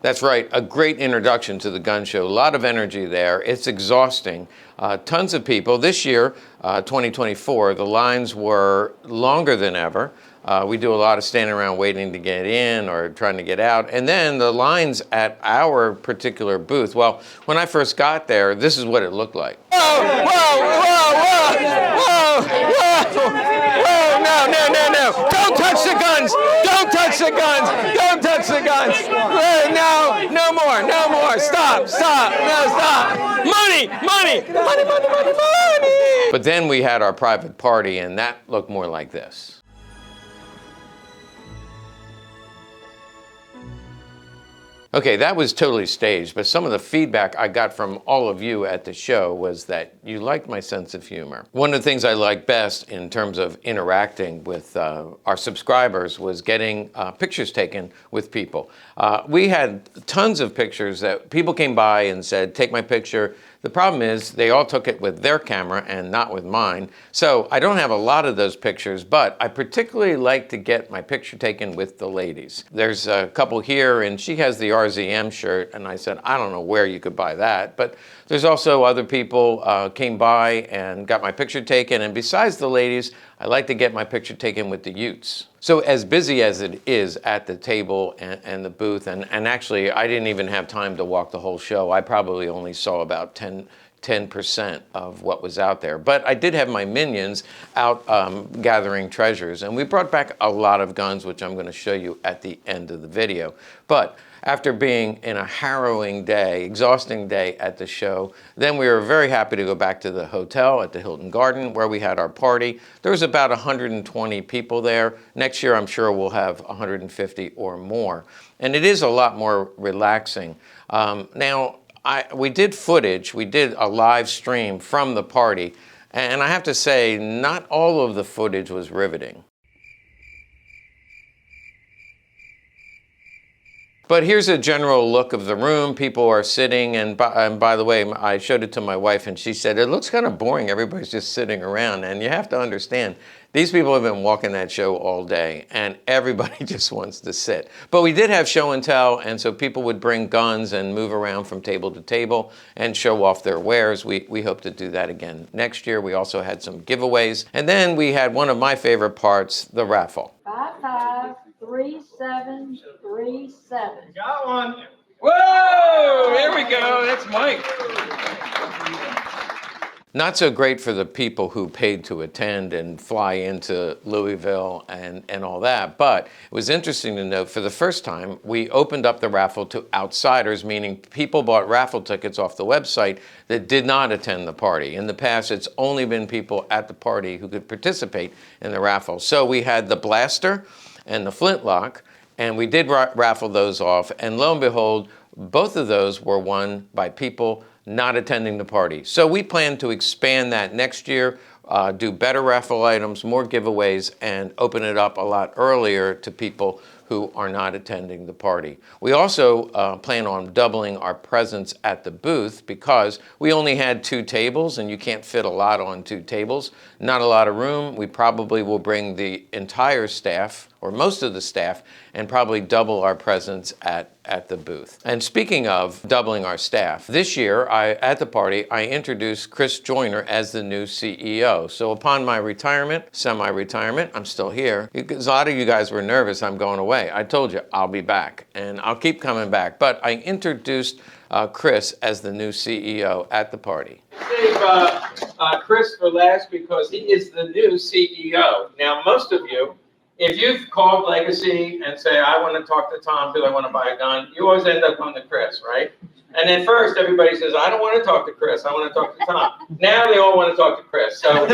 That's right, a great introduction to the gun show. A lot of energy there. It's exhausting. Tons of people. This year, 2024, the lines were longer than ever. We do a lot of standing around waiting to get in or trying to get out. And then the lines at our particular booth, well, when I first got there, this is what it looked like. Whoa, whoa, whoa, whoa, whoa, whoa, no, no, no, no. Don't touch the guns. Don't touch the guns. Don't touch the guns. No, no more, no more. Stop, stop, no, stop. Money, money, money, money, money, money. But then we had our private party, and that looked more like this. Okay, that was totally staged, but some of the feedback I got from all of you at the show was that you liked my sense of humor. One of the things I liked best in terms of interacting with our subscribers was getting pictures taken with people. We had tons of pictures that people came by and said, take my picture. The problem is they all took it with their camera and not with mine. So I don't have a lot of those pictures, but I particularly like to get my picture taken with the ladies. There's a couple here and she has the RZM shirt and I said, I don't know where you could buy that. But there's also other people came by and got my picture taken. And besides the ladies, I like to get my picture taken with the Utes. So as busy as it is at the table and the booth, and actually I didn't even have time to walk the whole show. I probably only saw about 10% of what was out there. But I did have my minions out gathering treasures. And we brought back a lot of guns, which I'm going to show you at the end of the video. But after being in a harrowing day, exhausting day at the show, then we were very happy to go back to the hotel at the Hilton Garden where we had our party. There was about 120 people there. Next year, I'm sure we'll have 150 or more. And it is a lot more relaxing. Now, we did footage, we did a live stream from the party, and I have to say, not all of the footage was riveting. But here's a general look of the room. People are sitting, and by the way, I showed it to my wife, and she said, it looks kind of boring. Everybody's just sitting around. And you have to understand, these people have been walking that show all day, and everybody just wants to sit. But we did have show and tell, and so people would bring guns and move around from table to table and show off their wares. We hope to do that again next year. We also had some giveaways. And then we had one of my favorite parts, the raffle. 5737. Got one. Whoa! There we go. That's Mike. Not so great for the people who paid to attend and fly into Louisville and all that, but it was interesting to note for the first time, we opened up the raffle to outsiders, meaning people bought raffle tickets off the website that did not attend the party. In the past, it's only been people at the party who could participate in the raffle. So we had the blaster and the flintlock, and we did raffle those off, and lo and behold, both of those were won by people not attending the party. So we plan to expand that next year, do better raffle items, more giveaways, and open it up a lot earlier to people who are not attending the party. We also plan on doubling our presence at the booth because we only had 2 tables and you can't fit a lot on 2 tables. Not a lot of room. We probably will bring the entire staff or most of the staff and probably double our presence at the booth. And speaking of doubling our staff, this year at the party, I introduced Chris Joyner as the new CEO. So upon my retirement, semi-retirement, I'm still here. Because a lot of you guys were nervous I'm going away. I told you I'll be back and I'll keep coming back. But I introduced Chris as the new CEO at the party. Save Chris for last because he is the new CEO. Now, most of you, if you've called Legacy and say, I want to talk to Tom because I want to buy a gun, you always end up going to Chris, right? And at first, everybody says, I don't want to talk to Chris. I want to talk to Tom. Now they all want to talk to Chris. So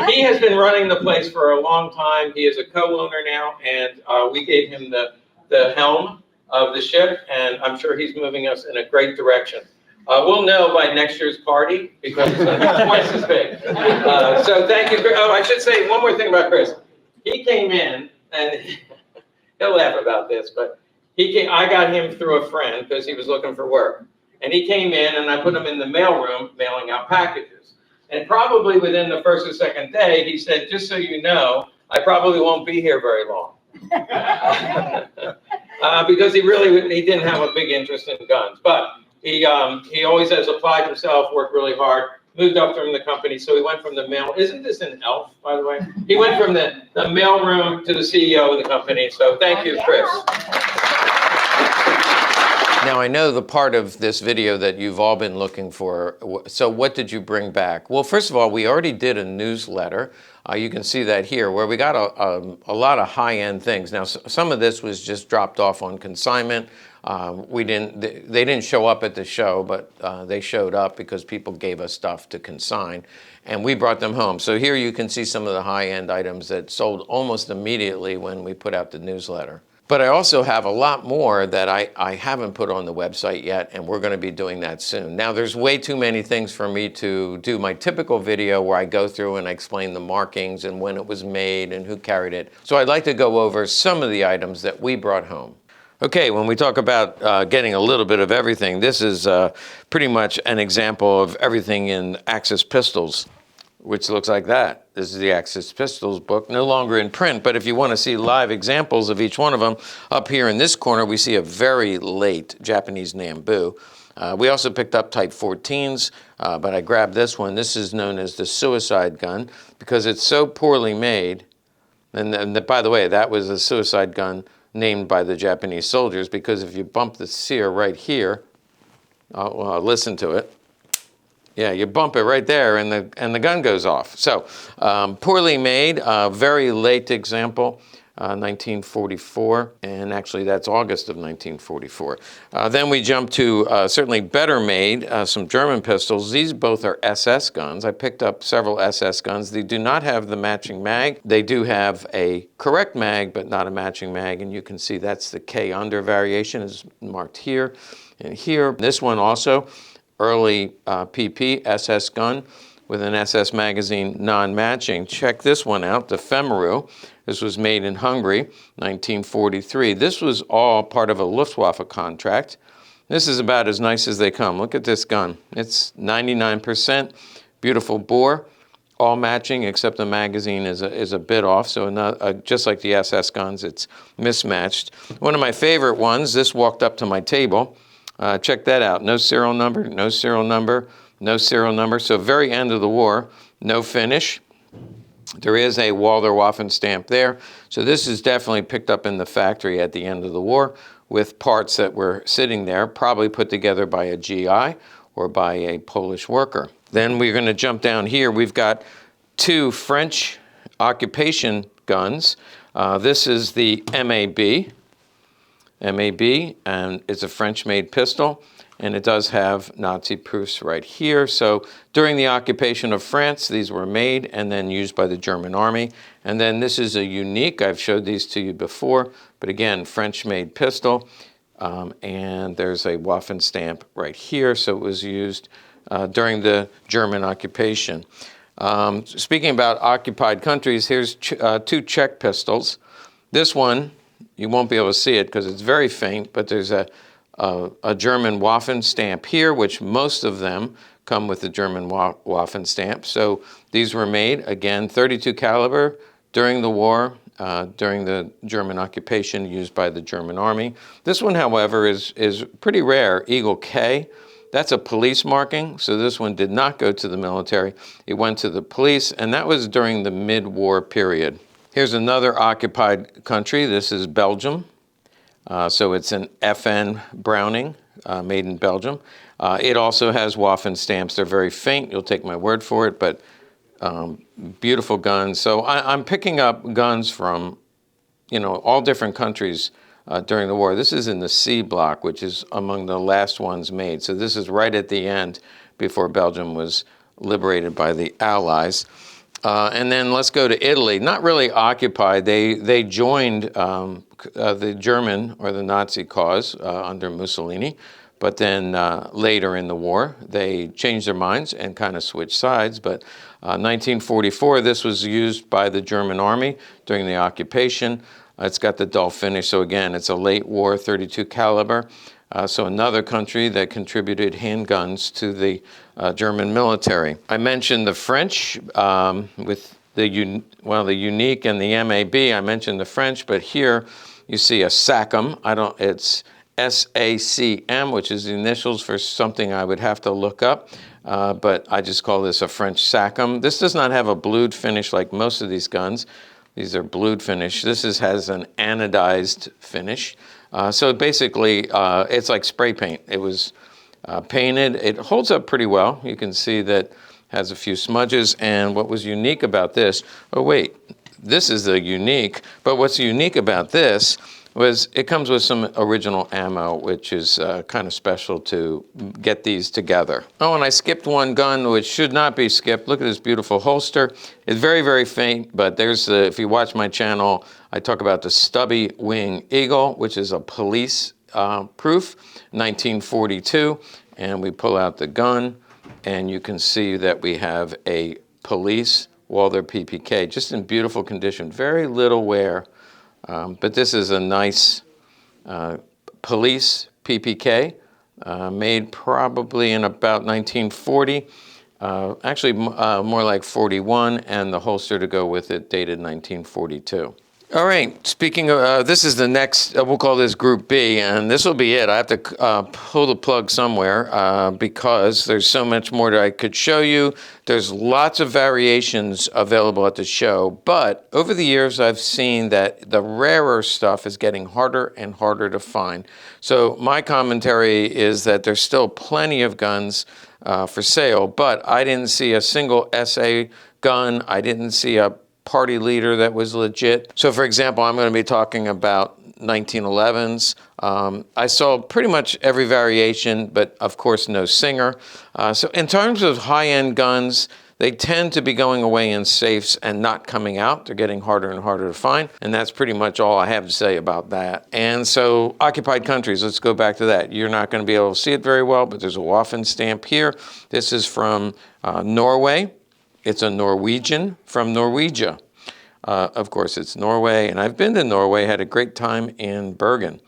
he has been running the place for a long time. He is a co-owner now, and we gave him the helm of the ship, and I'm sure he's moving us in a great direction. We'll know by next year's party because it's going to be twice as big. So thank you. Oh, I should say one more thing about Chris. He came in, and he'll laugh about this, but I got him through a friend because he was looking for work. And he came in, and I put him in the mailroom mailing out packages. And probably within the first or second day, he said, just so you know, I probably won't be here very long. because he didn't have a big interest in guns, but he always has applied himself, worked really hard, moved up from the company. So he went from the mail. Isn't this an elf, by the way? He went from the mail room to the CEO of the company. So thank you, Chris. Now, I know the part of this video that you've all been looking for. So what did you bring back? Well, first of all, we already did a newsletter. You can see that here, where we got a lot of high-end things. Now, some of this was just dropped off on consignment. They didn't show up at the show, but they showed up because people gave us stuff to consign, and we brought them home. So here you can see some of the high-end items that sold almost immediately when we put out the newsletter. But I also have a lot more that I haven't put on the website yet, and we're going to be doing that soon. Now, there's way too many things for me to do my typical video where I go through and I explain the markings and when it was made and who carried it. So I'd like to go over some of the items that we brought home. Okay, when we talk about getting a little bit of everything, this is pretty much an example of everything in Axis Pistols, which looks like that. This is the Axis Pistols book, no longer in print, but if you want to see live examples of each one of them, up here in this corner, we see a very late Japanese Nambu. We also picked up Type 14s, but I grabbed this one. This is known as the suicide gun because it's so poorly made. And by the way, that was a suicide gun named by the Japanese soldiers because if you bump the sear right here, listen to it. Yeah, you bump it right there and the gun goes off. So poorly made, very late example, 1944, and actually that's August of 1944. Then we jump to certainly better made, some German pistols. These both are SS guns. I picked up several SS guns. They do not have the matching mag. They do have a correct mag, but not a matching mag, and you can see that's the K under variation is marked here and here. This one also, early PP SS gun with an SS magazine non-matching. Check this one out, the Femeru. This was made in Hungary, 1943. This was all part of a Luftwaffe contract. This is about as nice as they come. Look at this gun. It's 99%, beautiful bore, all matching except the magazine is a bit off, so just like the SS guns, it's mismatched. One of my favorite ones, this walked up to my table. Check that out. No serial number, no serial number, no serial number. So very end of the war, no finish. There is a Walther Waffen stamp there. So this is definitely picked up in the factory at the end of the war with parts that were sitting there, probably put together by a GI or by a Polish worker. Then we're going to jump down here. We've got two French occupation guns. This is the MAB, and it's a French-made pistol, and it does have Nazi proofs right here. So during the occupation of France, these were made and then used by the German army. And then this is a unique, I've showed these to you before, but again, French-made pistol, and there's a Waffen stamp right here, so it was used during the German occupation. Speaking about occupied countries, here's two Czech pistols. This one, you won't be able to see it because it's very faint, but there's a German Waffen stamp here, which most of them come with the German Waffen stamp. So these were made, again, 32 caliber during the war, during the German occupation, used by the German army. This one, however, is pretty rare, Eagle K. That's a police marking, so this one did not go to the military. It went to the police, and that was during the mid-war period. Here's another occupied country. This is Belgium. So it's an FN Browning, made in Belgium. It also has Waffen stamps. They're very faint. You'll take my word for it, but beautiful guns. So I'm picking up guns from, all different countries during the war. This is in the C block, which is among the last ones made. So this is right at the end before Belgium was liberated by the Allies. And then let's go to Italy. Not really occupied. They joined the German or the Nazi cause under Mussolini, but then later in the war, they changed their minds and kind of switched sides. But 1944, this was used by the German army during the occupation. It's got the dull finish. So again, it's a late war 32 caliber. So another country that contributed handguns to the German military. I mentioned the French with the unique and the MAB. I mentioned the French, but here you see a SACM. It's SACM, which is the initials for something I would have to look up. But I just call this a French SACM. This does not have a blued finish like most of these guns. These are blued finish. Has an anodized finish. So basically, it's like spray paint. It was painted. It holds up pretty well. You can see that has a few smudges. And what was unique about this, oh wait, this is the unique, but what's unique about this was it comes with some original ammo, which is kind of special to get these together. Oh, and I skipped one gun, which should not be skipped. Look at this beautiful holster. It's very, very faint, but there's the, if you watch my channel, I talk about the Stubby Wing Eagle, which is a police proof, 1942. And we pull out the gun, and you can see that we have a police Walther PPK, just in beautiful condition, very little wear. But this is a nice police PPK, made probably in about 1940, actually more like 41, and the holster to go with it dated 1942. All right, speaking of, this is the next, we'll call this Group B, and this will be it. I have to pull the plug somewhere because there's so much more that I could show you. There's lots of variations available at the show, but over the years I've seen that the rarer stuff is getting harder and harder to find. So my commentary is that there's still plenty of guns for sale, but I didn't see a single SA gun. I didn't see a party leader that was legit. So for example, I'm going to be talking about 1911s. I saw pretty much every variation, but of course no Singer. So in terms of high-end guns, they tend to be going away in safes and not coming out. They're getting harder and harder to find. And that's pretty much all I have to say about that. And so occupied countries, let's go back to that. You're not going to be able to see it very well, but there's a Waffen stamp here. This is from Norway. It's a Norwegian from Norwegia. Of course, it's Norway, and I've been to Norway, had a great time in Bergen.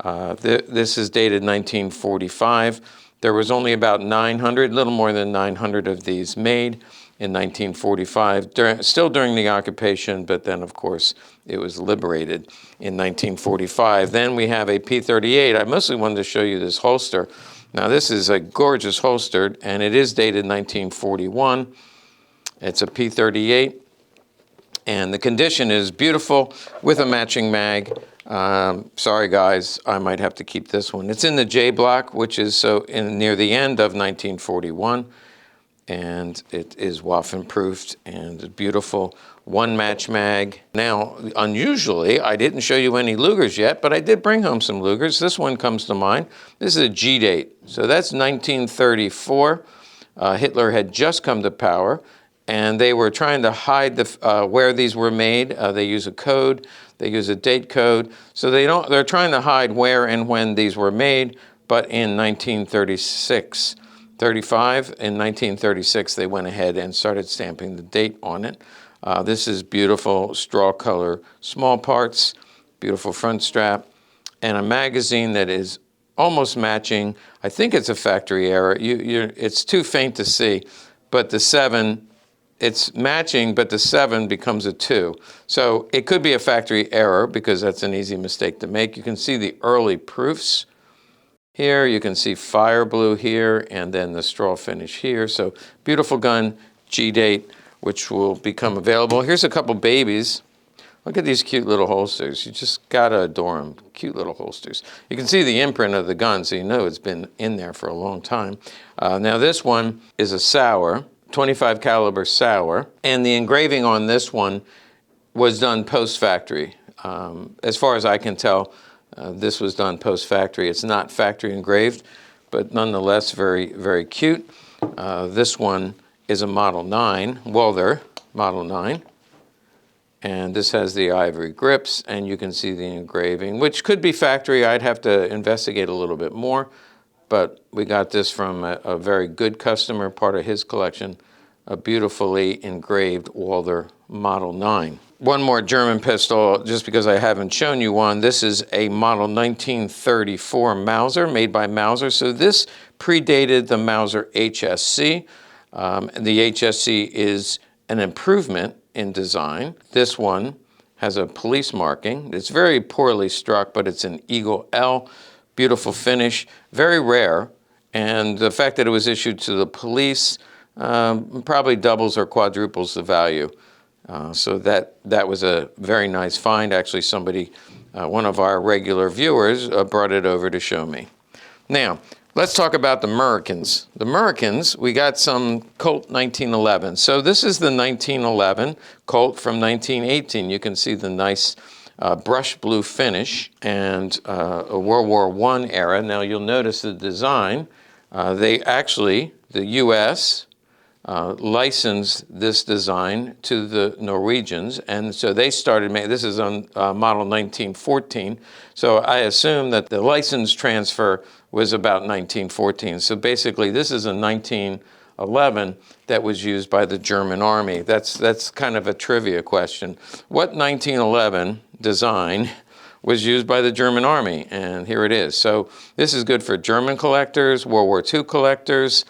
This is dated 1945. There was only about 900, a little more than 900 of these made in 1945, still during the occupation, but then, of course, it was liberated in 1945. Then we have a P-38. I mostly wanted to show you this holster. Now, this is a gorgeous holster, and it is dated 1941. It's a P-38, and the condition is beautiful with a matching mag. Sorry, guys, I might have to keep this one. It's in the J block, which is near the end of 1941, and it is Waffen-proofed and beautiful. One match mag. Now, unusually, I didn't show you any Lugers yet, but I did bring home some Lugers. This one comes to mind. This is a G date, so that's 1934. Hitler had just come to power, and they were trying to hide where these were made. They use a code, they use a date code, so they're trying to hide where and when these were made. But in 1936, 35, in 1936, they went ahead and started stamping the date on it. This is beautiful straw color, small parts, beautiful front strap, and a magazine that is almost matching. I think it's a factory error. It's too faint to see, but the 7. It's matching, but the 7 becomes a 2. So it could be a factory error because that's an easy mistake to make. You can see the early proofs here. You can see fire blue here and then the straw finish here. So beautiful gun, G-date, which will become available. Here's a couple babies. Look at these cute little holsters. You just gotta adore them. Cute little holsters. You can see the imprint of the gun, so you know it's been in there for a long time. Now this one is a Sauer. 25 caliber Sauer, and the engraving on this one was done post-factory. As far as I can tell, this was done post-factory. It's not factory engraved, but nonetheless very, very cute. This one is a Model 9, Walther Model 9, and this has the ivory grips, and you can see the engraving, which could be factory. I'd have to investigate a little bit more. But we got this from a very good customer, part of his collection, a beautifully engraved Walther Model 9. One more German pistol, just because I haven't shown you one. This is a Model 1934 Mauser, made by Mauser. So this predated the Mauser HSC. The HSC is an improvement in design. This one has a police marking. It's very poorly struck, but it's an Eagle L. Beautiful finish, very rare. And the fact that it was issued to the police probably doubles or quadruples the value. So that was a very nice find. Actually, somebody, one of our regular viewers, brought it over to show me. Now, let's talk about the Americans. The Americans, we got some Colt 1911. So this is the 1911 Colt from 1918. You can see the nice brush blue finish and a World War I era. Now you'll notice the design. The U.S. Licensed this design to the Norwegians, and so they started making, this is on model 1914, so I assume that the license transfer was about 1914. So basically this is a 1911 that was used by the German Army. That's kind of a trivia question. What 1911 design was used by the German Army? And here it is. So this is good for German collectors, World War II collectors,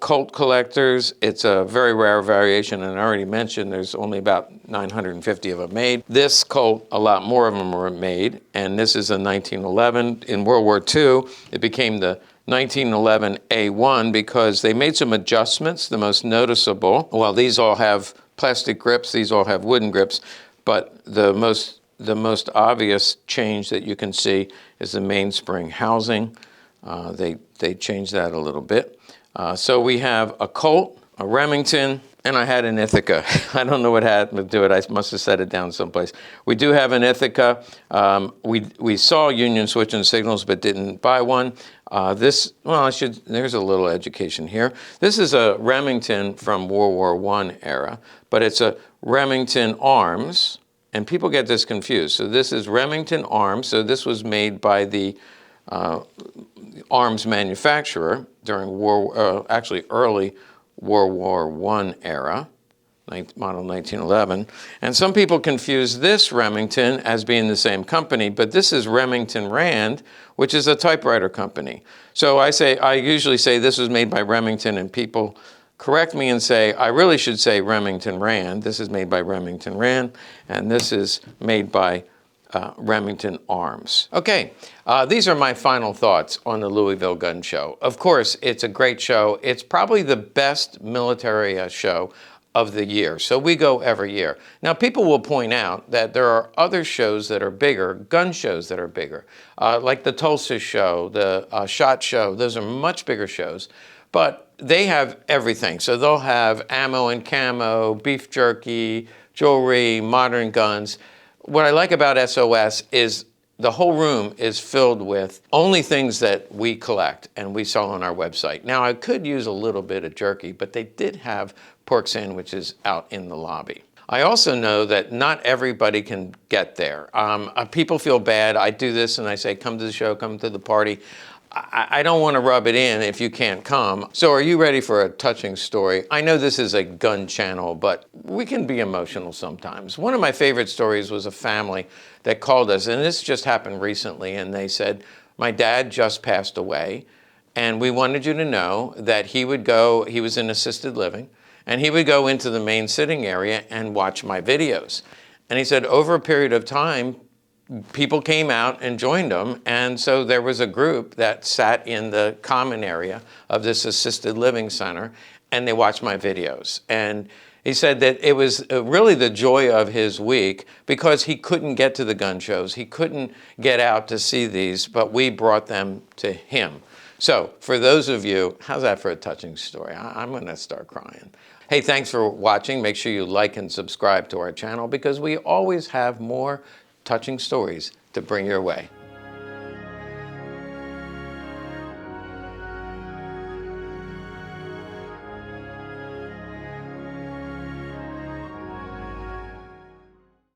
Colt collectors. It's a very rare variation, and I already mentioned there's only about 950 of them made. This Colt, a lot more of them were made, and this is a 1911. In World War II, it became the 1911 A1 because they made some adjustments. The most noticeable, well, these all have plastic grips, these all have wooden grips, but the most obvious change that you can see is the mainspring housing. They changed that a little bit. So we have a Colt, a Remington, and I had an Ithaca. I don't know what happened to it. I must have set it down someplace. We do have an Ithaca. We saw Union switching signals but didn't buy one. There's a little education here. This is a Remington from World War I era, but it's a Remington Arms, and people get this confused. So this is Remington Arms. So this was made by the arms manufacturer during early World War I era, model 1911. And some people confuse this Remington as being the same company, but this is Remington Rand, which is a typewriter company. So I usually say this was made by Remington, and people correct me and say, I really should say Remington Rand. This is made by Remington Rand, and this is made by Remington Arms. Okay, these are my final thoughts on the Louisville Gun Show. Of course, it's a great show. It's probably the best military show of the year. So we go every year. Now, people will point out that there are other shows that are bigger, gun shows that are bigger, like the Tulsa show, the SHOT Show. Those are much bigger shows, but they have everything. So they'll have ammo and camo, beef jerky, jewelry, modern guns. What I like about SOS is the whole room is filled with only things that we collect and we sell on our website. Now, I could use a little bit of jerky, but they did have pork sandwiches out in the lobby. I also know that not everybody can get there. People feel bad. I do this and I say, come to the show, come to the party. I don't want to rub it in if you can't come. So are you ready for a touching story? I know this is a gun channel, but we can be emotional sometimes. One of my favorite stories was a family that called us, and this just happened recently, and they said, my dad just passed away, and we wanted you to know that he was in assisted living, and he would go into the main sitting area and watch my videos. And he said, over a period of time, people came out and joined them, and so there was a group that sat in the common area of this assisted living center, and they watched my videos. And he said that it was really the joy of his week because he couldn't get to the gun shows. He couldn't get out to see these, but we brought them to him. So for those of you, how's that for a touching story? I'm going to start crying. Hey, thanks for watching. Make sure you like and subscribe to our channel because we always have more touching stories to bring your way.